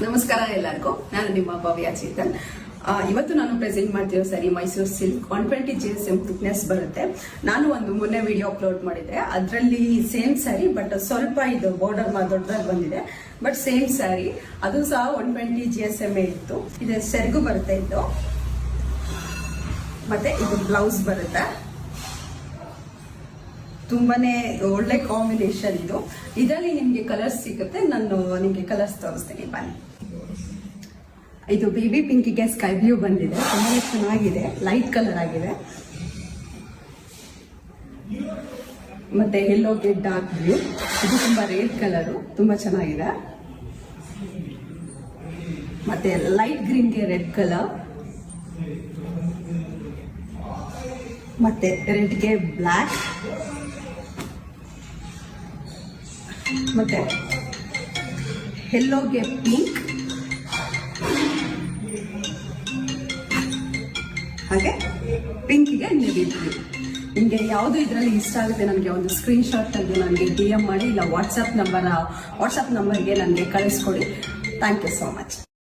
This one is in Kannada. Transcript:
ನಮಸ್ಕಾರ ಎಲ್ಲರಿಗೂ. ನಾನು ನಿಮ್ಮ ಭವ್ಯ ಚೇತನ್. ಇವತ್ತು ನಾನು ಪ್ರೆಸೆಂಟ್ ಮಾಡ್ತಿರೋ sari Mysuru silk 120 GSM thickness ಬರುತ್ತೆ. ನಾನು ಒಂದು ಮೊನ್ನೆ ವಿಡಿಯೋ ಅಪ್ಲೋಡ್ ಮಾಡಿದ್ದೆ, ಅದರಲ್ಲಿ ಸೇಮ್ ಸ್ಯಾರಿ ಬಟ್ ಸ್ವಲ್ಪ ಇದು ಬಾರ್ಡರ್ ದೊಡ್ಡದಾಗಿ ಬಂದಿದೆ. ಬಟ್ ಸೇಮ್ ಸ್ಯಾರಿ ಅದು ಸಹ 120 GSM ಇತ್ತು. ಇದು ಸೆರಗು ಬರುತ್ತೆ ಇದು, ಮತ್ತೆ ಇದು ಬ್ಲೌಸ್ ಬರುತ್ತೆ. ತುಂಬಾನೇ ಒಳ್ಳೆ ಕಾಂಬಿನೇಷನ್ ಇದು. ಇದರಲ್ಲಿ ನಿಮ್ಗೆ ಕಲರ್ಸ್ ಸಿಗುತ್ತೆ. ನಾನು ನಿಮ್ಗೆ ಕಲರ್ಸ್ ತೋರಿಸ್ತೀನಿ ಬನ್ನಿ. ಇದು ಬೇಬಿ ಪಿಂಕಿಗೆ ಸ್ಕೈ ಬ್ಲೂ ಬಂದಿದೆ, ತುಂಬಾ ಚೆನ್ನಾಗಿದೆ, ಲೈಟ್ ಕಲರ್ ಆಗಿದೆ. ಮತ್ತೆ ಯೆಲ್ಲೋಗೆ ಡಾರ್ಕ್ ಬ್ಲೂ, ಇದು ತುಂಬಾ ರೇರ್ ಕಲರ್, ತುಂಬಾ ಚೆನ್ನಾಗಿದೆ. ಮತ್ತೆ ಲೈಟ್ ಗ್ರೀನ್ಗೆ ರೆಡ್ ಕಲರ್, ಮತ್ತೆ ರೆಡ್ಗೆ ಬ್ಲ್ಯಾಕ್, ಮತ್ತೆ ಯೆಲ್ಲೋಗೆ ಪಿಂಕ್, ಹಾಗೆ ಪಿಂಕ್ಗೆ ನೇವಿ ಬ್ಲೂ. ನಿಮಗೆ ಯಾವುದು ಇದರಲ್ಲಿ ಇಷ್ಟ ಆಗುತ್ತೆ ನನಗೆ ಒಂದು ಸ್ಕ್ರೀನ್ ಶಾಟ್ ತೆಗೆದು ನನಗೆ DM ಮಾಡಿ, ಇಲ್ಲ ವಾಟ್ಸಪ್ ನಂಬರ್ಗೆ ನನಗೆ ಕಳಿಸ್ಕೊಡಿ. Thank you so much.